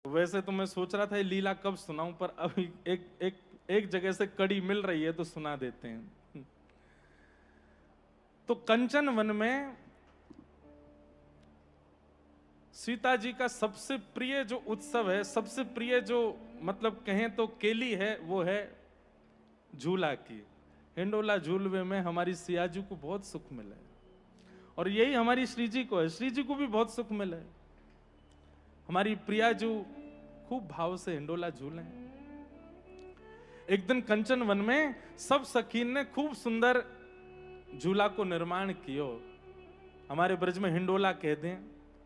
वैसे तो मैं सोच रहा था ये लीला कब सुनाऊं, पर अभी एक जगह से कड़ी मिल रही है तो सुना देते हैं। तो कंचन वन में सीता जी का सबसे प्रिय जो उत्सव है, सबसे प्रिय जो मतलब कहें तो केली है, वो है झूला की। हिंडोला झूलवे में हमारी सिया जी को बहुत सुख मिला है, और यही हमारी श्री जी को है, श्री जी को भी बहुत सुख मिला है। हमारी प्रिया जी खूब भाव से हिंडोला झूले। एक दिन कंचन वन में सब सखीन ने खूब सुंदर झूला को निर्माण कियो। हमारे ब्रज में हिंडोला कह दें,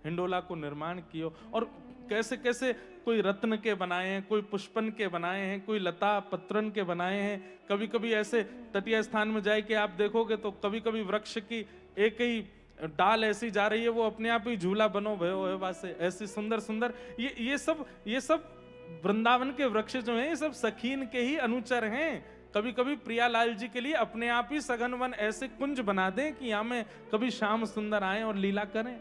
हिंडोला को निर्माण कियो। और कैसे कैसे, कोई रत्न के बनाए हैं, कोई पुष्पन के बनाए हैं, कोई लता पत्रन के बनाए हैं। कभी कभी ऐसे तटीय स्थान में जाए कि आप देखोगे तो कभी कभी वृक्ष की एक ही डाल ऐसी जा रही है, वो अपने आप ही झूला बनो भयो है वासे, ऐसी सुंदर सुंदर। ये सब वृंदावन के वृक्ष जो हैं, ये सब सखीन के ही अनुचर हैं। कभी कभी प्रियालाल जी के लिए अपने आप ही सघन वन ऐसे कुंज बना दें कि यहां में कभी श्याम सुंदर आए और लीला करें।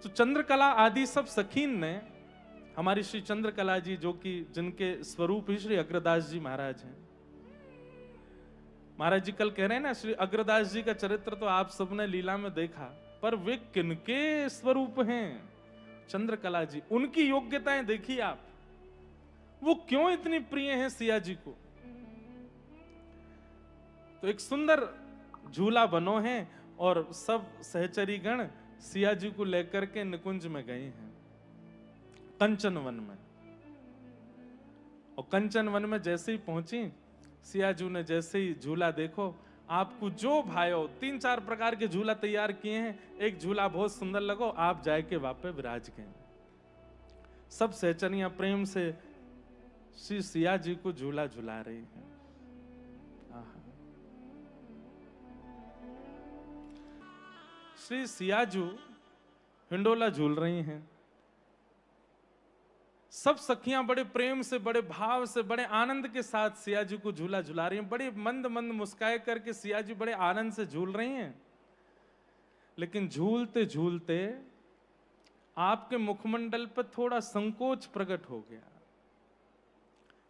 तो चंद्रकला आदि सब सखीन ने, हमारी श्री चंद्रकला जी जो कि जिनके स्वरूप ही श्री अग्रदास जी महाराज हैं। महाराज जी कल कह रहे हैं ना, श्री अग्रदास जी का चरित्र तो आप सबने लीला में देखा, पर वे किनके स्वरूप हैं? चंद्रकला जी, उनकी योग्यताएं देखिए आप, वो क्यों इतनी प्रिय हैं सिया जी को। तो एक सुंदर झूला बनो है और सब सहचरी गण सिया जी को लेकर के निकुंज में गए हैं, कंचन वन में। और कंचन वन में जैसे ही पहुंची, सिया जी ने जैसे ही झूला देखो, आपको जो भायो, 3-4 प्रकार के झूला तैयार किए हैं, एक झूला बहुत सुंदर लगो, आप जाए के वापे विराज गए। सब सहचरियां प्रेम से श्री सिया जी को झूला झुला रही हैं। श्री सिया जी हिंडोला झूल रही हैं, सब सखियां बड़े प्रेम से, बड़े भाव से, बड़े आनंद के साथ सिया जी को झूला झुला रही हैं। बड़ी मंद मंद मुस्काए करके सिया जी बड़े आनंद से झूल रही हैं। लेकिन झूलते झूलते आपके मुखमंडल पर थोड़ा संकोच प्रकट हो गया।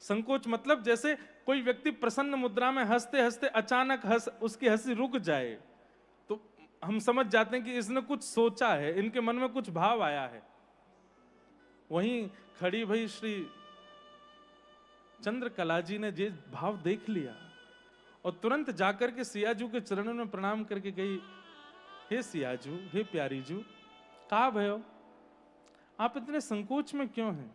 संकोच मतलब जैसे कोई व्यक्ति प्रसन्न मुद्रा में हंसते हंसते अचानक उसकी हंसी रुक जाए, तो हम समझ जाते हैं कि इसने कुछ सोचा है, इनके मन में कुछ भाव आया है। वहीं खड़ी भई श्री चंद्रकला जी ने ये भाव देख लिया और तुरंत जाकर के सियाजू के चरणों में प्रणाम करके गई, हे सियाजू, हे प्यारी जू, कहा भयो, आप इतने संकोच में क्यों हैं?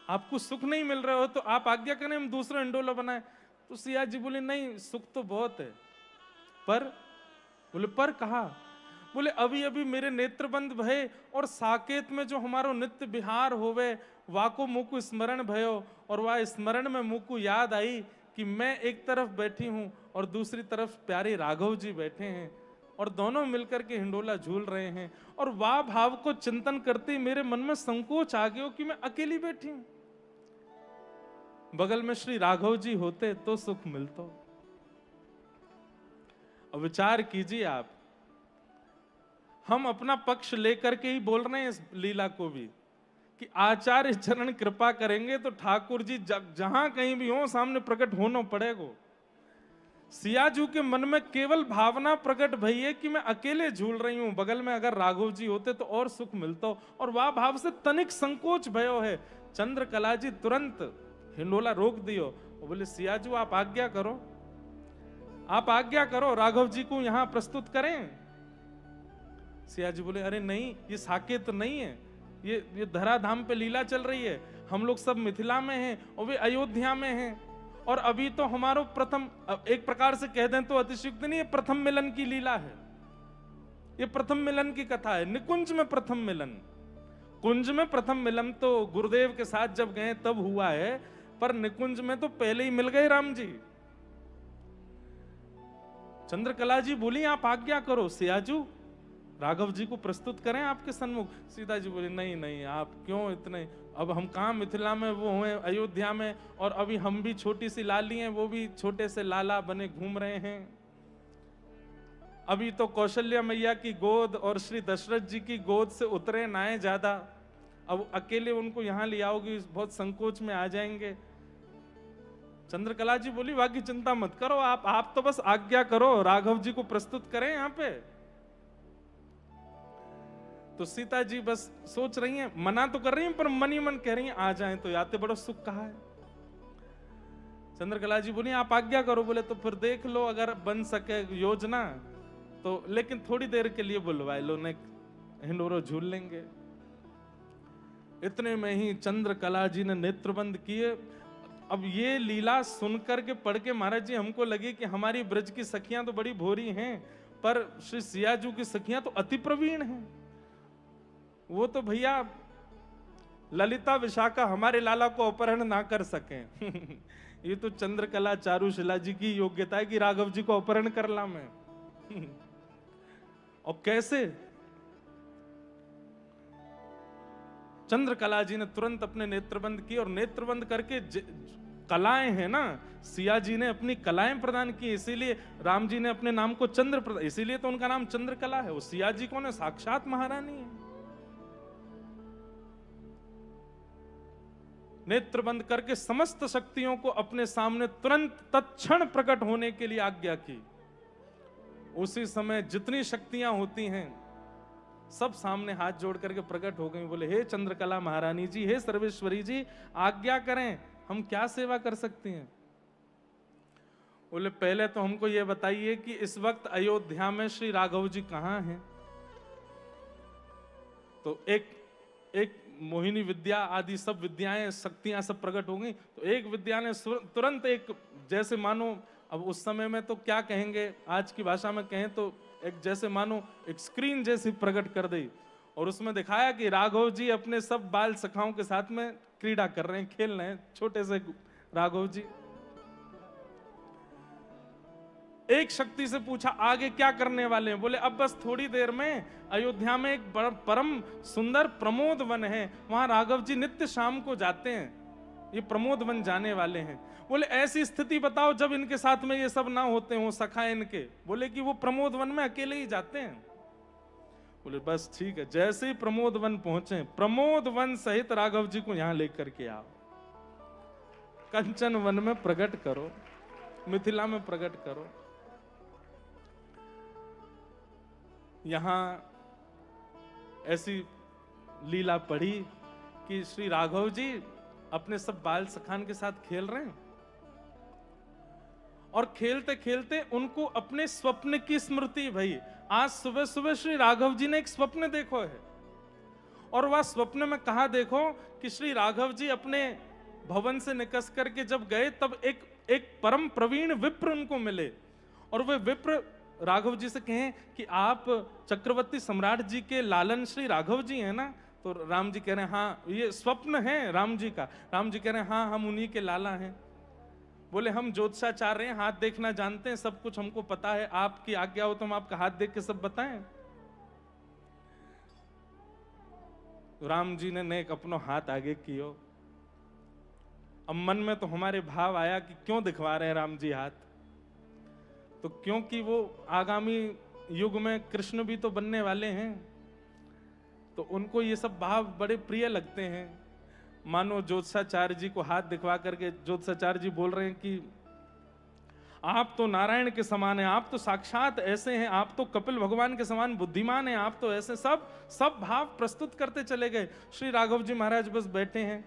आपको सुख नहीं मिल रहा हो तो आप आज्ञा करें हम दूसरा हिंडोला बनाए। तो सिया जी बोले, नहीं सुख तो बहुत है, पर बोले पर कहा, बोले अभी अभी मेरे नेत्र बंद भये और साकेत में जो हमारो नित्य विहार होवे वाको मुकु स्मरण भयो, और वह स्मरण में मुकु याद आई कि मैं एक तरफ बैठी हूं और दूसरी तरफ प्यारे राघव जी बैठे हैं और दोनों मिलकर के हिंडोला झूल रहे हैं। और वाह भाव को चिंतन करते मेरे मन में संकोच आ गया कि मैं अकेली बैठी हूं, बगल में श्री राघव जी होते तो सुख मिलता। और विचार कीजिए आप, हम अपना पक्ष लेकर के ही बोल रहे हैं इस लीला को भी कि आचार्य चरण कृपा करेंगे तो ठाकुर जी जहां कहीं भी हो सामने प्रकट होना पड़ेगा। सियाजू के मन में केवल भावना प्रकट भई है कि मैं अकेले झूल रही हूं, बगल में अगर राघव जी होते तो और सुख मिलता, और वह भाव से तनिक संकोच भयो है। चंद्रकला जी तुरंत हिंडोला रोक दियो और बोले, सियाजू आप आज्ञा करो, आप आज्ञा करो, राघव जी को यहां प्रस्तुत करें। सियाजी बोले, अरे नहीं, ये साकेत नहीं है, ये धराधाम पे लीला चल रही है, हम लोग सब मिथिला में हैं और वे अयोध्या में हैं, और अभी तो हमारो प्रथम, एक प्रकार से कह दें तो अतिशयुक्त नहीं, ये प्रथम मिलन की लीला है, ये प्रथम मिलन की कथा है। निकुंज में प्रथम मिलन, कुंज में प्रथम मिलन तो गुरुदेव के साथ जब गए तब हुआ है, पर निकुंज में तो पहले ही मिल गए राम जी। चंद्रकला जी बोली, आप आज्ञा करो, सियाजू राघव जी को प्रस्तुत करें आपके सन्मुख। सीता जी बोले, नहीं नहीं, आप क्यों इतने, अब हम कहाँ मिथिला में, वो हुए अयोध्या में, और अभी हम भी छोटी सी लाली हैं, वो भी छोटे से लाला बने घूम रहे हैं। अभी तो कौशल्या मैया की गोद और श्री दशरथ जी की गोद से उतरे नाए ज्यादा, अब अकेले उनको यहां ले आओगी बहुत संकोच में आ जाएंगे। चंद्रकला जी बोली बाकी चिंता मत करो, आप तो बस आज्ञा करो, राघव जी को प्रस्तुत करें यहां पे। तो सीता जी बस सोच रही हैं, मना तो कर रही हैं पर मन ही मन कह रही हैं आ जाएं तो आते, बड़ा सुख कहा है। चंद्रकला जी बोली आप आज्ञा करो, बोले तो फिर देख लो अगर बन सके योजना तो, लेकिन थोड़ी देर के लिए बुलवाए लो, ने हिंडोरो झूल लेंगे। इतने में ही चंद्रकला जी ने नेत्र बंद किए। अब ये लीला सुनकर के पढ़ के महाराज जी हमको लगे कि हमारी ब्रज की सखियां तो बड़ी भोरी हैं, पर श्री सियाजू की सखियां तो अति प्रवीण हैं। वो तो भैया ललिता विशाखा हमारे लाला को अपहरण ना कर सके ये तो चंद्रकला चारुशिला जी की योग्यता है कि राघव जी को अपहरण कर ला मैं और कैसे। चंद्रकला जी ने तुरंत अपने नेत्रबंद किए और नेत्रबंद करके कलाएं हैं ना, सिया जी ने अपनी कलाएं प्रदान की, इसीलिए राम जी ने अपने नाम को चंद्र प्रदान, इसीलिए तो उनका नाम चंद्रकला है। वो सिया जी कौन है? साक्षात महारानी है। नेत्रबंद करके समस्त शक्तियों को अपने सामने तुरंत तत्क्षण प्रकट होने के लिए आज्ञा की। उसी समय जितनी शक्तियां होती हैं सब सामने हाथ जोड़ करके प्रकट हो गई। बोले हे चंद्रकला महारानी जी, हे सर्वेश्वरी जी, आज्ञा करें, हम क्या सेवा कर सकते हैं। बोले पहले तो हमको यह बताइए कि इस वक्त अयोध्या में श्री राघव जी कहां हैं। तो एक मोहिनी विद्या आदि सब विद्याएं शक्तियां सब प्रकट हो गई। तो एक विद्या ने तुरंत एक, जैसे मानो अब उस समय में तो क्या कहेंगे, आज की भाषा में कहें तो एक जैसे मानो एक स्क्रीन जैसी प्रकट कर दी और उसमें दिखाया कि राघव जी अपने सब बाल सखाओं के साथ में क्रीड़ा कर रहे हैं, खेल रहे हैं, छोटे से राघव जी। एक शक्ति से पूछा आगे क्या करने वाले हैं। बोले अब बस थोड़ी देर में अयोध्या में एक परम सुंदर प्रमोद वन है, वहां राघव जी नित्य शाम को जाते हैं, ये प्रमोद वन जाने वाले हैं। बोले ऐसी स्थिति बताओ जब इनके साथ में ये सब ना होते हो सखा इनके। बोले कि वो प्रमोद वन में अकेले ही जाते हैं। बोले बस ठीक है। जैसे ही प्रमोद वन पहुंचे, प्रमोद वन सहित राघव जी को यहां लेकर के आओ, कंचन वन में प्रकट करो, मिथिला में प्रकट करो। यहां ऐसी लीला पड़ी कि श्री राघव जी अपने सब बाल सखान के साथ खेल रहे हैं और खेलते खेलते उनको अपने स्वप्न की स्मृति भई। आज सुबह सुबह श्री राघव जी ने एक स्वप्न देखो है और वह स्वप्न में कहा देखो कि श्री राघव जी अपने भवन से निकस करके जब गए तब एक परम प्रवीण विप्र उनको मिले और वे विप्र राघव जी से कहें कि आप चक्रवर्ती सम्राट जी के लालन श्री राघव जी हैं ना। तो राम जी कह रहे हैं हाँ, ये स्वप्न है राम जी का। राम जी कह रहे हैं हाँ, हम उन्हीं के लाला हैं। बोले हम ज्योतिषाचार्य हैं, हाथ देखना जानते हैं, सब कुछ हमको पता है, आपकी आज्ञा हो तो हम आपका हाथ देख के सब बताएं। तो राम जी ने एक अपनो हाथ आगे कियो। अब मन में तो हमारे भाव आया कि क्यों दिखवा रहे हैं राम जी हाथ। तो क्योंकि वो आगामी युग में कृष्ण भी तो बनने वाले हैं, तो उनको ये सब भाव बड़े प्रिय लगते हैं। मानो ज्योतिषाचार्य जी को हाथ दिखवा करके ज्योतिषाचार्य जी बोल रहे हैं कि आप तो नारायण के समान हैं, आप तो साक्षात ऐसे हैं, आप तो कपिल भगवान के समान बुद्धिमान हैं, आप तो ऐसे सब भाव प्रस्तुत करते चले गए। श्री राघव जी महाराज बस बैठे हैं।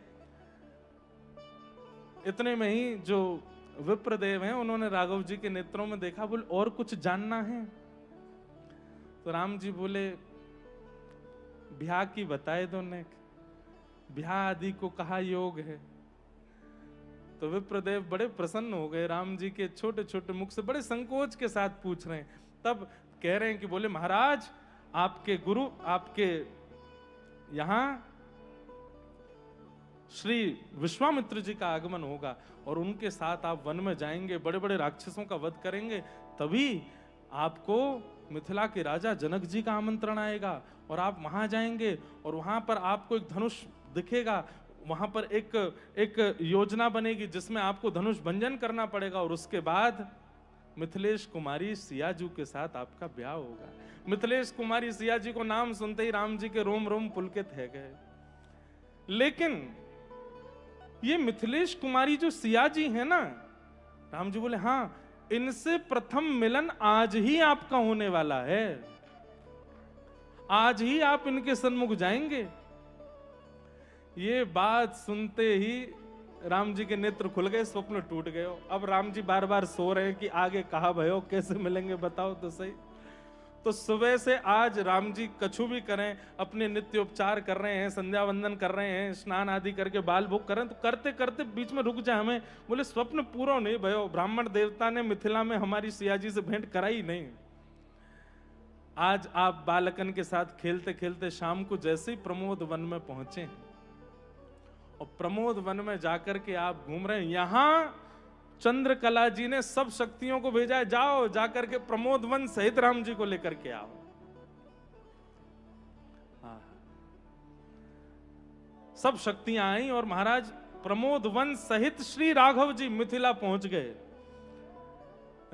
इतने में ही जो विप्रदेव हैं उन्होंने राघव जी के नेत्रों में देखा। बोले और कुछ जानना है। तो राम जी बोले ब्याह की बताए दो ने, ब्याह आदि को कहा योग है। तो विप्रदेव बड़े प्रसन्न हो गए, राम जी के छोटे छोटे मुख से बड़े संकोच के साथ पूछ रहे हैं। तब कह रहे हैं कि बोले महाराज आपके गुरु, आपके यहां श्री विश्वामित्र जी का आगमन होगा और उनके साथ आप वन में जाएंगे, बड़े बड़े राक्षसों का वध करेंगे, तभी आपको मिथिला के राजा जनक जी का आमंत्रण आएगा और आप वहां जाएंगे और वहां पर आपको एक धनुष दिखेगा। वहां पर एक योजना बनेगी जिसमें आपको धनुष भंजन करना पड़ेगा और उसके बाद मिथिलेश कुमारी सियाजू के साथ आपका ब्याह होगा। मिथिलेश कुमारी सियाजी को नाम सुनते ही राम जी के रोम रोम पुलकित है गए। लेकिन ये मिथिलेश कुमारी जो सियाजी है ना, राम जी बोले हाँ, इनसे प्रथम मिलन आज ही आपका होने वाला है, आज ही आप इनके सन्मुख जाएंगे। ये बात सुनते ही राम जी के नेत्र खुल गए, स्वप्न टूट गए। अब राम जी बार बार सो रहे हैं कि आगे कहा भयो, कैसे मिलेंगे बताओ तो सही। तो सुबह से आज राम जी कछु भी करें, अपने नित्य उपचार कर रहे हैं, संध्या वंदन कर रहे हैं, स्नान आदि करके बाल भोग कर रहे हैं, तो करते करते बीच में रुक जाए हमें, बोले स्वप्न पूरा नहीं भयो, ब्राह्मण देवता ने मिथिला में हमारी सियाजी से भेंट कराई नहीं। आज आप बालकन के साथ खेलते खेलते शाम को जैसे ही प्रमोद वन में पहुंचे हैं, और प्रमोद वन में जाकर के आप घूम रहे हैं, यहां चंद्रकला जी ने सब शक्तियों को भेजा है, जाओ जाकर के प्रमोद वन सहित राम जी को लेकर के आओ। सब शक्तियां आई और महाराज प्रमोद वन सहित श्री राघव जी मिथिला पहुंच गए।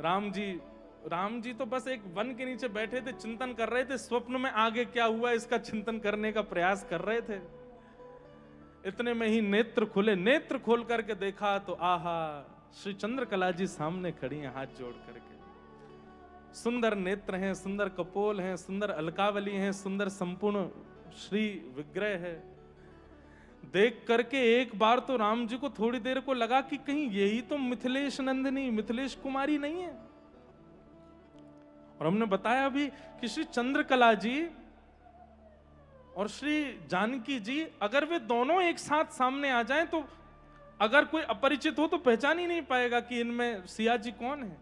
राम जी तो बस एक वन के नीचे बैठे थे, चिंतन कर रहे थे, स्वप्न में आगे क्या हुआ इसका चिंतन करने का प्रयास कर रहे थे। इतने में ही नेत्र खुले, नेत्र खोल करके देखा तो आहा, श्री चंद्रकला जी सामने खड़ी हैं हाथ जोड़ करके। सुंदर नेत्र हैं, सुंदर कपोल हैं, सुंदर अलकावली हैं, सुंदर संपूर्ण श्री विग्रह है। देख करके एक बार तो राम जी को थोड़ी देर को लगा कि कहीं यही तो मिथिलेश नंदिनी, मिथिलेश कुमारी नहीं है। और हमने बताया अभी कि श्री चंद्रकला जी और श्री जानकी जी, अगर वे दोनों एक साथ सामने आ जाएं तो अगर कोई अपरिचित हो तो पहचान ही नहीं पाएगा कि इनमें सियाजी कौन है।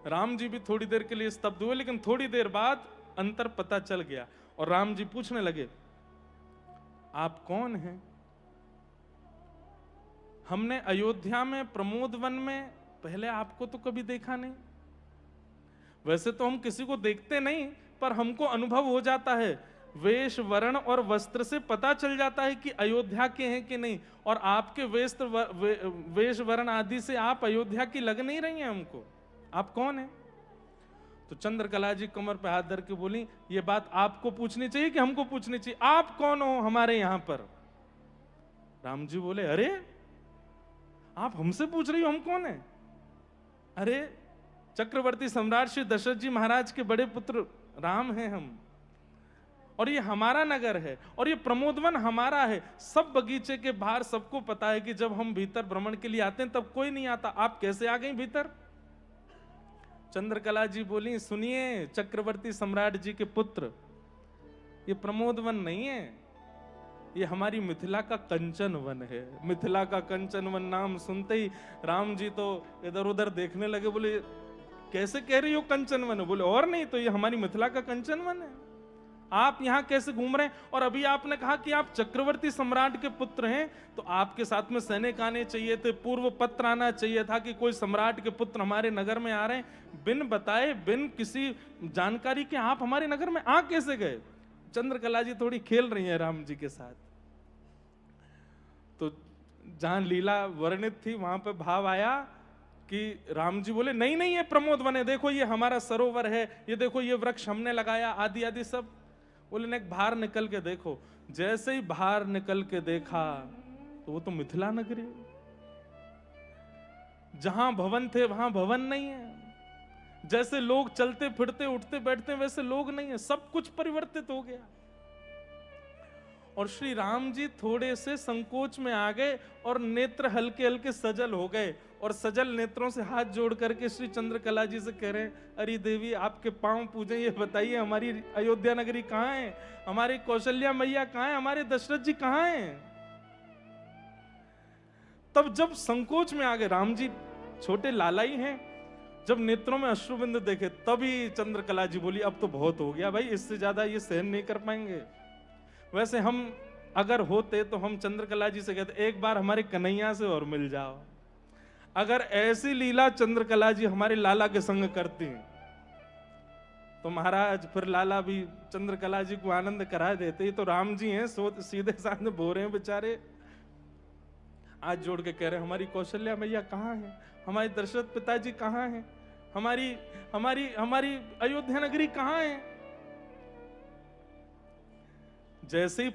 राम जी भी थोड़ी देर के लिए स्तब्ध हुए, लेकिन थोड़ी देर बाद अंतर पता चल गया और राम जी पूछने लगे, आप कौन हैं? हमने अयोध्या में प्रमोद वन में पहले आपको तो कभी देखा नहीं। वैसे तो हम किसी को देखते नहीं, पर हमको अनुभव हो जाता है, वेश वर्ण और वस्त्र से पता चल जाता है कि अयोध्या के हैं कि नहीं। और आपके वेश वर्ण आदि से आप अयोध्या की लग नहीं रही हैं हमको। आप कौन हैं? तो चंद्रकला जी कमर पे हाथ धर के बोली, ये बात आपको पूछनी चाहिए कि हमको पूछनी चाहिए? आप कौन हो हमारे यहां पर? राम जी बोले, अरे आप हमसे पूछ रही हो हम कौन है? अरे चक्रवर्ती सम्राट श्री दशरथ जी महाराज के बड़े पुत्र राम हैं हम, और ये हमारा नगर है, और ये प्रमोदवन हमारा है। सब बगीचे के बाहर सबको पता है कि जब हम भीतर भ्रमण के लिए आते हैं तब कोई नहीं आता, आप कैसे आ गई भीतर? चंद्रकला जी बोली, सुनिए चक्रवर्ती सम्राट जी के पुत्र, ये प्रमोदवन नहीं है, ये हमारी मिथिला का कंचन वन है। मिथिला का कंचन वन नाम सुनते ही राम जी तो इधर उधर देखने लगे, बोले कैसे कह रही हो कंचन वन? बोले और नहीं तो ये हमारी मिथिला का कंचन वन है। आप यहां कैसे घूम रहे हैं? और अभी आपने कहा कि आप चक्रवर्ती सम्राट के पुत्र हैं, तो आपके साथ में सैनिक आने चाहिए थे, पूर्व पत्र आना चाहिए था कि कोई सम्राट के पुत्र हमारे नगर में आ रहे हैं। बिन बताए, बिन किसी जानकारी के आप हमारे नगर में आ कैसे गए? चंद्रकला जी थोड़ी खेल रही हैं राम जी के साथ। तो जहां लीला वर्णित थी वहां पे भाव आया कि राम जी बोले, नहीं नहीं ये प्रमोद वन है, देखो ये हमारा सरोवर है, ये देखो ये वृक्ष हमने लगाया, आदि आदि सब। बोले नहीं, बाहर निकल के देखो। जैसे ही बाहर निकल के देखा तो वो तो मिथिला नगरी, जहां भवन थे वहां भवन नहीं है, जैसे लोग चलते फिरते उठते बैठते वैसे लोग नहीं है, सब कुछ परिवर्तित हो गया। और श्री राम जी थोड़े से संकोच में आ गए और नेत्र हल्के हल्के सजल हो गए, और सजल नेत्रों से हाथ जोड़ करके श्री चंद्रकला जी से कह रहे हैं, अरे देवी आपके पांव पूजे, ये बताइए हमारी अयोध्या नगरी कहाँ है, हमारी कौशल्या मैया कहाँ है, हमारे दशरथ जी कहाँ हैं? तब जब संकोच में आ गए, राम जी छोटे लाला ही हैं, जब नेत्रों में अश्रुबिंदु देखे तभी चंद्रकला जी बोली, अब तो बहुत हो गया भाई, इससे ज्यादा ये सहन नहीं कर पाएंगे। वैसे हम अगर होते तो हम चंद्रकला जी से कहते, एक बार हमारे कन्हैया से और मिल जाओ। अगर ऐसी लीला चंद्रकला जी हमारे लाला के संग करती तो महाराज फिर लाला भी चंद्रकला जी को आनंद करा देते। तो राम जी हैं, सीधे सामने बो रहे हैं बेचारे, आज जोड़ के कह रहे हैं हमारी कौशल्या मैया कहाँ है, हमारे दशरथ पिताजी कहाँ हैं, हमारी हमारी हमारी अयोध्या नगरी कहाँ है। जैसे ही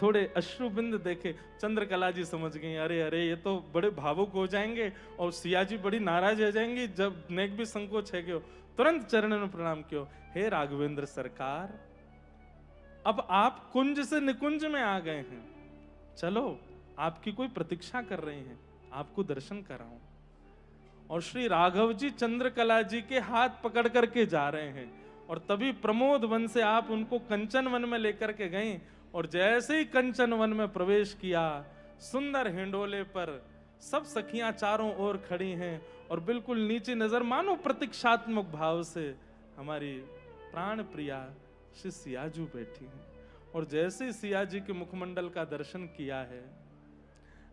थोड़े अश्रुबिंद देखे, चंद्रकला जी समझ गई, अरे अरे ये तो बड़े भावुक हो जाएंगे और सिया जी बड़ी नाराज हो जाएंगी, जब नेक भी संकोच है क्यों। तुरंत चरण में प्रणाम क्यों, हे राघवेंद्र सरकार, अब आप कुंज से निकुंज में आ गए हैं, चलो आपकी कोई प्रतीक्षा कर रही हैं, आपको दर्शन कराऊं। और श्री राघव जी चंद्रकला जी के हाथ पकड़ करके जा रहे हैं, और तभी प्रमोद वन से आप उनको कंचन वन में लेकर के गए, और जैसे ही कंचन वन में प्रवेश किया, सुंदर हिंडोले पर सब सखियां चारों ओर खड़ी हैं, और बिल्कुल नीचे नजर मानो प्रतीक्षात्मक भाव से हमारी प्राण प्रिया श्री सियाजू बैठी हैं। और जैसे ही सिया जी के मुखमंडल का दर्शन किया है,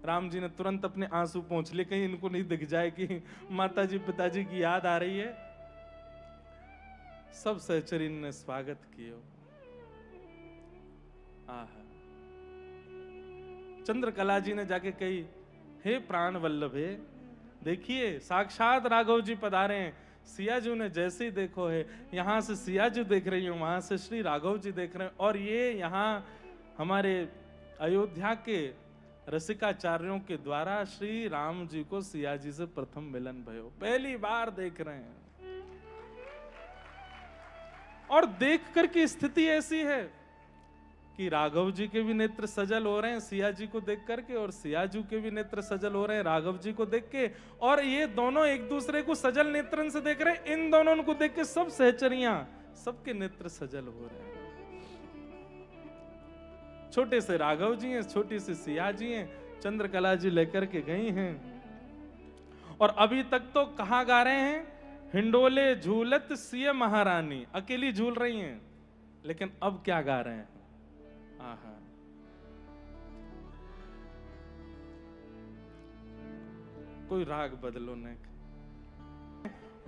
राम जी ने तुरंत अपने आंसू पोंछ लिए, कहीं इनको नहीं दिख जाए कि माता जी पिताजी की याद आ रही है। सब सहचरी ने स्वागत किया। आहा, चंद्रकला जी ने जाके कही, हे प्राण वल्लभे, देखिए साक्षात राघव जी पधारे हैं। सियाजू ने जैसे ही देखो है, यहां से सियाजू देख रही हूं, वहां से श्री राघव जी देख रहे हैं, और ये यहाँ हमारे अयोध्या के रसिकाचार्यों के द्वारा श्री राम जी को सिया जी से प्रथम मिलन भयो, पहली बार देख रहे हैं। और देख कर की स्थिति ऐसी है कि राघव जी के भी नेत्र सजल हो रहे हैं सिया जी को देख करके, और सियाजू के भी नेत्र सजल हो रहे हैं राघव जी को देख के, और ये दोनों एक दूसरे को सजल नेत्रन से देख रहे हैं। इन दोनों को देख के सब सहचरियां, सबके नेत्र सजल हो रहे हैं। छोटे से राघव जी हैं, छोटी सी सिया जी हैं, चंद्रकला जी लेकर के गई हैं। और अभी तक तो कहां गा रहे हैं, हिंडोले झूलत सिय महारानी, अकेली झूल रही हैं, लेकिन अब क्या गा रहे हैं, आहा, कोई राग बदलो न।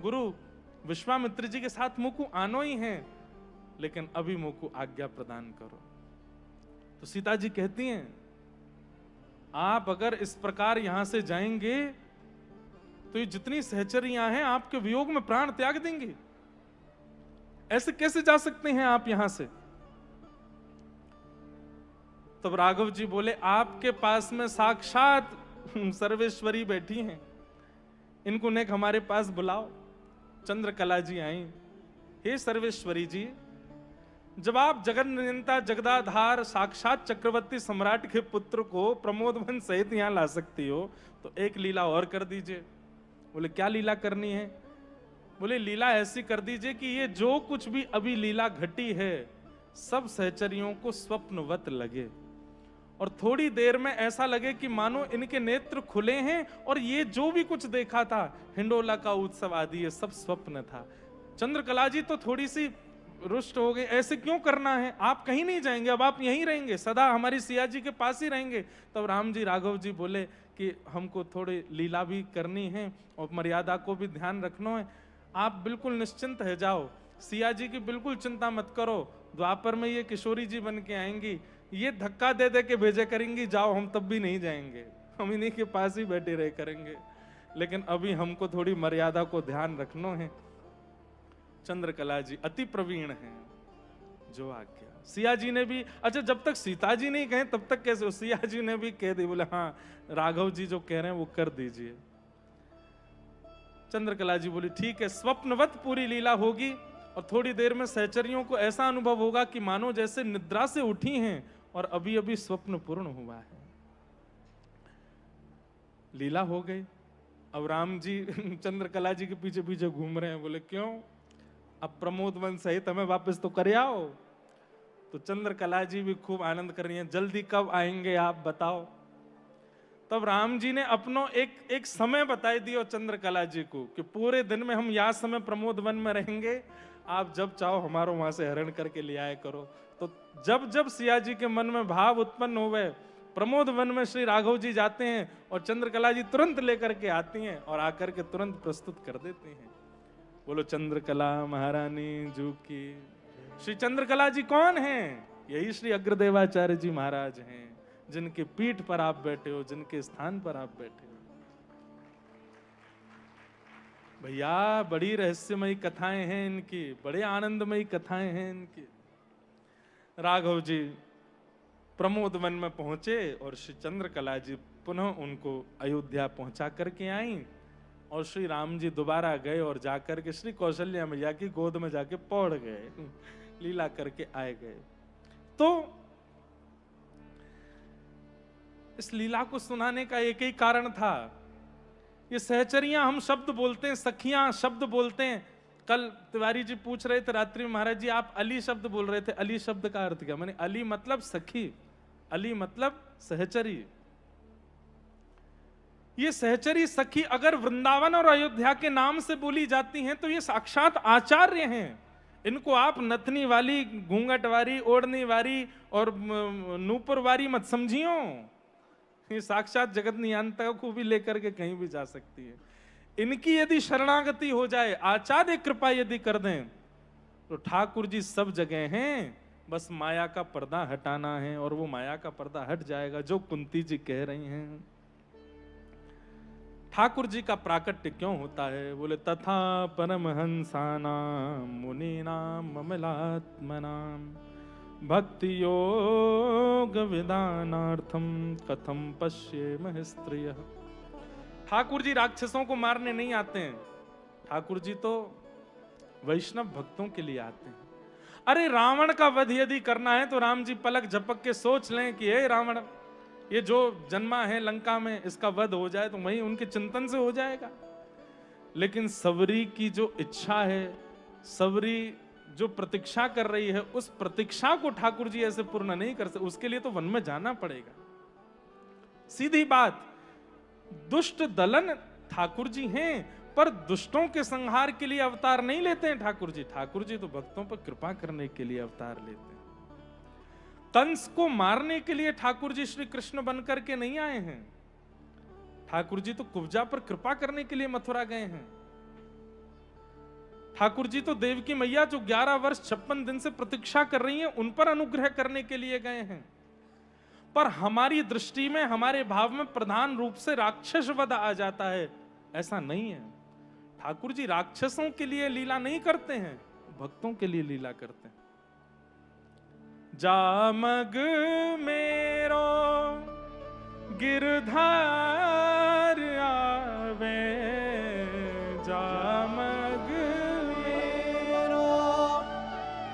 गुरु विश्वामित्र जी के साथ मुकु आनो ही है, लेकिन अभी मुकु आज्ञा प्रदान करो। तो सीता जी कहती हैं, आप अगर इस प्रकार यहां से जाएंगे तो ये जितनी सहचरियां हैं आपके वियोग में प्राण त्याग देंगे, ऐसे कैसे जा सकते हैं आप यहां से। तब राघव जी बोले, आपके पास में साक्षात सर्वेश्वरी बैठी हैं, इनको नेक हमारे पास बुलाओ। चंद्रकला जी आई, हे सर्वेश्वरी जी, जब आप जगन्नियंता जगदाधार साक्षात चक्रवर्ती सम्राट के पुत्र को प्रमोदवन सहित यहां ला सकती हो, तो एक लीला और कर दीजिए। बोले क्या लीला करनी है। बोले लीला ऐसी कर दीजिए कि ये जो कुछ भी अभी लीला घटी है, सब सहचरियों को स्वप्नवत लगे, और थोड़ी देर में ऐसा लगे कि मानो इनके नेत्र खुले हैं, और ये जो भी कुछ देखा था, हिंडोला का उत्सव आदि, ये सब स्वप्न था। चंद्रकला जी तो थोड़ी सी रुष्ट हो गए, ऐसे क्यों करना है, आप कहीं नहीं जाएंगे, अब आप यहीं रहेंगे, सदा हमारी सिया जी के पास ही रहेंगे। तब राम जी राघव जी बोले कि हमको थोड़ी लीला भी करनी है और मर्यादा को भी ध्यान रखना है, आप बिल्कुल निश्चिंत है जाओ, सिया जी की बिल्कुल चिंता मत करो, द्वापर में ये किशोरी जी बन के आएंगी, ये धक्का दे दे के भेजे करेंगी, जाओ, हम तब भी नहीं जाएंगे, हम इन्हीं के पास ही बैठे रहे करेंगे, लेकिन अभी हमको थोड़ी मर्यादा को ध्यान रखना है। चंद्रकला जी अति प्रवीण हैं, जो आज्ञा। सिया जी ने भी, अच्छा जब तक सीता जी नहीं कहे तब तक कैसे, सिया जी ने भी कह दी, बोले हाँ राघव जी जो कह रहे हैं वो कर दीजिए। चंद्रकला जी बोली ठीक है, स्वप्नवत पूरी लीला होगी, और थोड़ी देर में सहचरियों को ऐसा अनुभव होगा कि मानो जैसे निद्रा से उठी हैं और अभी अभी स्वप्न पूर्ण हुआ है। लीला हो गई। अब राम जी चंद्रकला जी के पीछे पीछे घूम रहे हैं, बोले क्यों, अब प्रमोद वन सहित हमें वापस तो कर आओ। तो चंद्रकला जी भी खूब आनंद कर रही हैं, जल्दी कब आएंगे आप बताओ। तब राम जी ने अपनो एक समय बताई दिया चंद्रकला जी को कि पूरे दिन में हम यह समय प्रमोद वन में रहेंगे, आप जब चाहो हमारो वहां से हरण करके ले आए करो। तो जब जब सिया जी के मन में भाव उत्पन्न हुए, प्रमोद वन में श्री राघव जी जाते हैं और चंद्रकला जी तुरंत लेकर के आती हैं और आकर के तुरंत प्रस्तुत कर देती हैं। बोलो चंद्रकला महारानी जू की। श्री चंद्रकला जी कौन हैं? यही श्री अग्रदेवाचार्य जी महाराज हैं, जिनके पीठ पर आप बैठे हो, जिनके स्थान पर आप बैठे हो। भैया बड़ी रहस्यमयी कथाएं हैं इनकी, बड़े आनंदमयी कथाएं हैं इनकी। राघव जी प्रमोद वन में पहुंचे और श्री चंद्रकला जी पुनः उनको अयोध्या पहुंचा करके आई, और श्री राम जी दोबारा गए और जाकर के श्री कौशल्या मैया की गोद में जाके पौड़ गए, लीला करके आए गए। तो इस लीला को सुनाने का एक ही कारण था। ये सहचरियां हम शब्द बोलते हैं, सखियां शब्द बोलते हैं। कल तिवारी जी पूछ रहे थे रात्रि में, महाराज जी आप अली शब्द बोल रहे थे, अली शब्द का अर्थ क्या? मैंने अली मतलब सखी, अली मतलब सहचरी। ये सहचरी सखी अगर वृंदावन और अयोध्या के नाम से बोली जाती हैं तो ये साक्षात आचार्य हैं। इनको आप नथनी वाली, घूंघट वाली, ओढ़नी वाली और नूपुर वाली मत समझियो। ये साक्षात जगत नियंता को भी लेकर के कहीं भी जा सकती है। इनकी यदि शरणागति हो जाए, आचार्य कृपा यदि कर दें, तो ठाकुर जी सब जगह हैं, बस माया का पर्दा हटाना है और वो माया का पर्दा हट जाएगा, जो कुंती जी कह रही हैं। ठाकुर जी का प्राकट्य क्यों होता है? बोले तथा परमहंसानाम मुनीनाम ममलात्मनाम भक्ति योग विदानार्थम कथम पश्येमः स्त्रियः। ठाकुर जी राक्षसों को मारने नहीं आते हैं, ठाकुर जी तो वैष्णव भक्तों के लिए आते हैं। अरे रावण का वध यदि करना है तो राम जी पलक झपक के सोच लें कि हे रावण, ये जो जन्मा है लंका में, इसका वध हो जाए तो वही उनके चिंतन से हो जाएगा। लेकिन सबरी की जो इच्छा है, सबरी जो प्रतीक्षा कर रही है, उस प्रतीक्षा को ठाकुर जी ऐसे पूर्ण नहीं कर सकते। उसके लिए तो वन में जाना पड़ेगा। सीधी बात, दुष्ट दलन ठाकुर जी हैं, पर दुष्टों के संहार के लिए अवतार नहीं लेते हैं ठाकुर जी। ठाकुर जी तो भक्तों पर कृपा करने के लिए अवतार लेते हैं। कंस को मारने के लिए ठाकुर जी श्री कृष्ण बनकर के नहीं आए हैं। ठाकुर जी तो कुब्जा पर कृपा करने के लिए मथुरा गए हैं। ठाकुर जी तो देवकी मैया जो 11 वर्ष 56 दिन से प्रतीक्षा कर रही हैं, उन पर अनुग्रह करने के लिए गए हैं। पर हमारी दृष्टि में, हमारे भाव में प्रधान रूप से राक्षस वध आ जाता है। ऐसा नहीं है। ठाकुर जी राक्षसों के लिए लीला नहीं करते हैं, भक्तों के लिए लीला करते हैं। जामग मेरो गिरधार आवे, जामग मेरो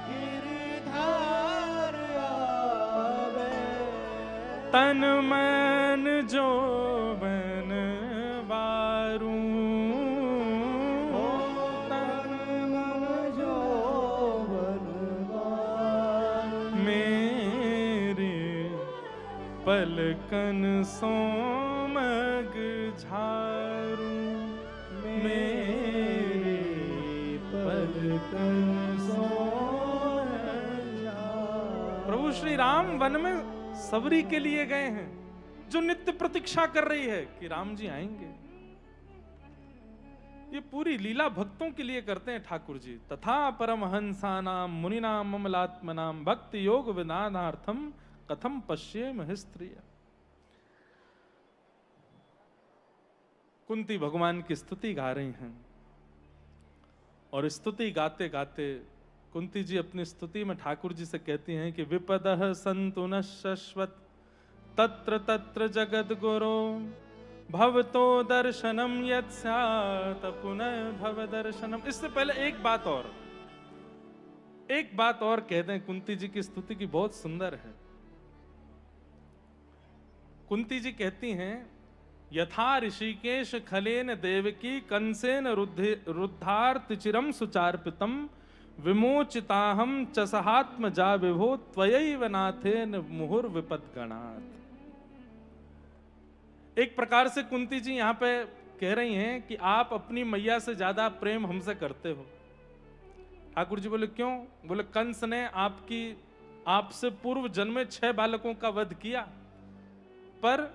गिरधार आवे, तन मन जो बन बारू, तन मन जो बन बारू, मेरे पलकन सोमग झारू, मेरे पलकन सोमग झारू। प्रभु श्री राम वन में सबरी के लिए गए हैं, जो नित्य प्रतीक्षा कर रही है कि राम जी आएंगे। ये पूरी लीला भक्तों के लिए करते हैं ठाकुर जी। तथा परमहंसानाम मुनिनाम ममलात्मनाम भक्ति योग विदानार्थम कथम पश्येमः स्त्रियः। कुंती भगवान की स्तुति गा रही हैं, और स्तुति गाते गाते कुंती जी अपनी स्तुति में ठाकुर जी से कहती हैं कि विपदः सन्तु न शश्वत तत्र तत्र जगद गुरो भवतो दर्शनम यत् स्यात् पुनः भव दर्शनम। इससे पहले एक बात और कह दें। कुंती जी की स्तुति की बहुत सुंदर है। कुंती जी कहती हैं, यथा ऋषिकेश खलेन देवकी कंसेन रुद्धार्थ चिरम सुचार्पितम विमोचिताहम चसहात्म जा विभो त्वयैव नाथेन मुहुर विपदगणात्। एक प्रकार से कुंती जी यहां पे कह रही हैं कि आप अपनी मैया से ज्यादा प्रेम हमसे करते हो। ठाकुर जी बोले क्यों? बोले कंस ने आपसे पूर्व जन्मे 6 बालकों का वध किया, पर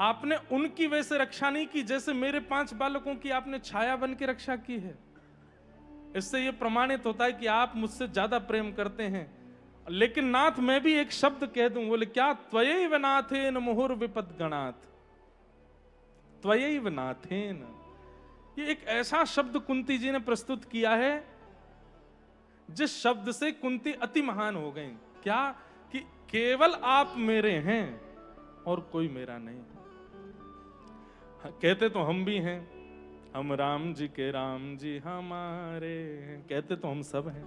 आपने उनकी वैसे रक्षा नहीं की जैसे मेरे 5 बालकों की आपने छाया बन के रक्षा की है। इससे यह प्रमाणित होता है कि आप मुझसे ज्यादा प्रेम करते हैं। लेकिन नाथ मैं भी एक शब्द कह दूं, बोले क्या? त्वयैव नाथेन मुहुर विपद गणात्, त्वयैव नाथेन। ये एक ऐसा शब्द कुंती जी ने प्रस्तुत किया है जिस शब्द से कुंती अति महान हो गई। क्या? कि केवल आप मेरे हैं और कोई मेरा नहीं। कहते तो हम भी हैं, हम राम जी के राम जी हमारे हैं, कहते तो हम सब हैं,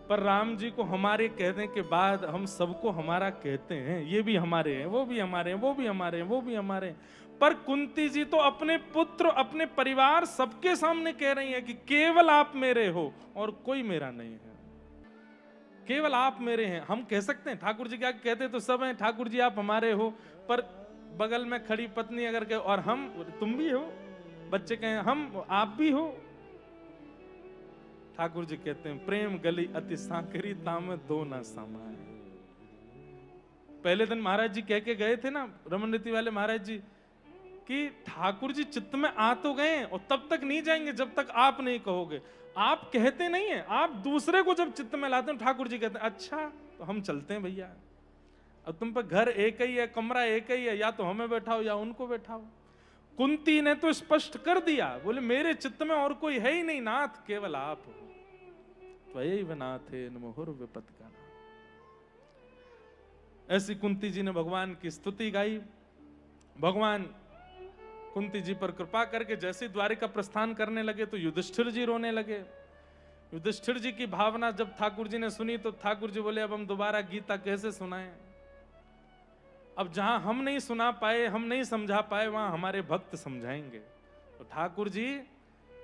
पर राम जी को हमारे कहने के बाद हम सबको हमारा कहते हैं। ये भी हमारे हैं, वो भी हमारे हैं, वो भी हमारे हैं, वो भी हमारे हैं। पर कुंती जी तो अपने पुत्र, अपने परिवार, सबके सामने कह रही हैं कि केवल आप मेरे हो और कोई मेरा नहीं है, केवल आप मेरे हैं। हम कह सकते हैं ठाकुर जी क्या कहते तो सब हैं, ठाकुर जी आप हमारे हो, पर बगल में खड़ी पत्नी अगर कहे और हम, तुम भी हो, बच्चे कहें हम, आप भी हो। ठाकुर जी कहते हैं प्रेम गली अति सांकरी ताम दो ना समाए। पहले दिन महाराज जी कह के गए थे ना, रमन रीति वाले महाराज जी, कि ठाकुर जी चित्त में आ तो गए और तब तक नहीं जाएंगे जब तक आप नहीं कहोगे। आप कहते नहीं है, आप दूसरे को जब चित्त में लाते हैं ठाकुर जी कहते हैं अच्छा तो हम चलते हैं भैया। अब तुम पर घर एक ही है, कमरा एक ही है, या तो हमें बैठाओ या उनको बैठाओ। कुंती ने तो स्पष्ट कर दिया, बोले मेरे चित्त में और कोई है ही नहीं नाथ, केवल आप हो। त्वयैव नाथेन मुहुर विपद गणात्। ऐसी कुंती जी ने भगवान की स्तुति गाई। भगवान कुंती जी पर कृपा करके जैसे द्वारिका प्रस्थान करने लगे तो युधिष्ठिर जी रोने लगे। युधिष्ठिर जी की भावना जब ठाकुर जी ने सुनी तो ठाकुर जी बोले अब हम दोबारा गीता कैसे सुनाएं? अब जहां हम नहीं सुना पाए, हम नहीं समझा पाए, वहां हमारे भक्त समझाएंगे। तो ठाकुर जी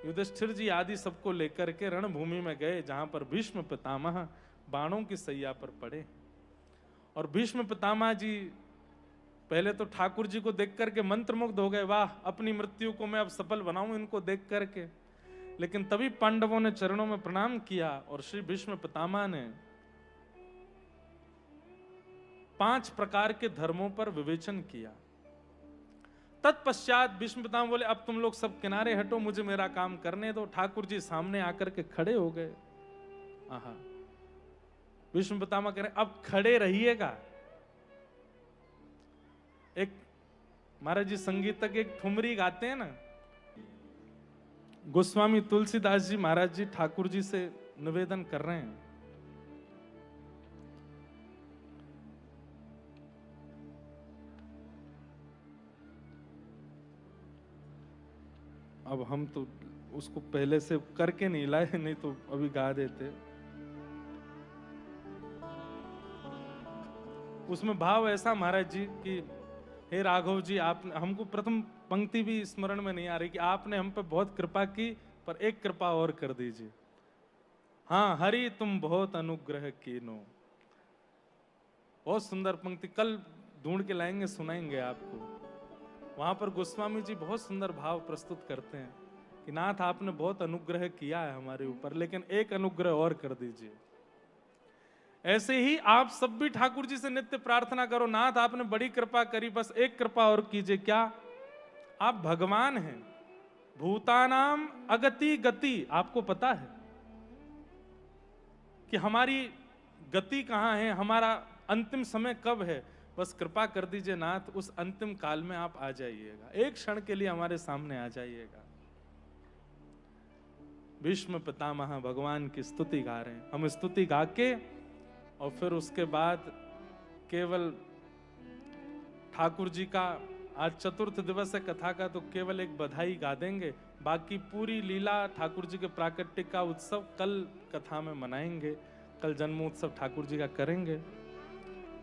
युधिष्ठिर जी आदि सबको लेकर के रणभूमि में गए, जहां पर भीष्म पितामह बाणों की सैया पर पड़े। और भीष्म पितामह जी पहले तो ठाकुर जी को देख करके मंत्रमुग्ध हो गए, वाह अपनी मृत्यु को मैं अब सफल बनाऊं इनको देख करके। लेकिन तभी पांडवों ने चरणों में प्रणाम किया और श्री भीष्म पितामह ने 5 प्रकार के धर्मों पर विवेचन किया। तत्पश्चात भीष्म पितामह बोले अब तुम लोग सब किनारे हटो, मुझे मेरा काम करने दो। ठाकुर जी सामने आकर के खड़े हो गए। आहा, भीष्म पितामह कह रहे अब खड़े रहिएगा। एक महाराज जी संगीतक एक ठुमरी गाते हैं ना, गोस्वामी तुलसीदास जी महाराज जी ठाकुर जी से निवेदन कर रहे हैं, अब हम तो उसको पहले से करके नहीं लाए, नहीं तो अभी गा देते। उसमें भाव ऐसा महाराज जी कि हे राघव जी, आप हमको प्रथम पंक्ति भी स्मरण में नहीं आ रही कि आपने हम पे बहुत कृपा की, पर एक कृपा और कर दीजिए। हाँ हरि तुम बहुत अनुग्रह कीनो। बहुत सुंदर पंक्ति, कल ढूंढ के लाएंगे, सुनाएंगे आपको। वहां पर गोस्वामी जी बहुत सुंदर भाव प्रस्तुत करते हैं कि नाथ आपने बहुत अनुग्रह किया है हमारे ऊपर, लेकिन एक अनुग्रह और कर दीजिए। ऐसे ही आप सब भी ठाकुर जी से नित्य प्रार्थना करो, नाथ आपने बड़ी कृपा करी, बस एक कृपा और कीजिए। क्या? आप भगवान हैं, भूतानाम अगति गति, आपको पता है कि हमारी गति कहां है, हमारा अंतिम समय कब है। बस कृपा कर दीजिए नाथ, उस अंतिम काल में आप आ जाइएगा, एक क्षण के लिए हमारे सामने आ जाइएगा। भीष्म पितामह भगवान की स्तुति गा रहे हैं। हम स्तुति गा के और फिर उसके बाद केवल ठाकुर जी का, आज चतुर्थ दिवस है कथा का, तो केवल एक बधाई गा देंगे। बाकी पूरी लीला ठाकुर जी के प्राकट्य का उत्सव कल कथा में मनाएंगे। कल जन्मोत्सव ठाकुर जी का करेंगे।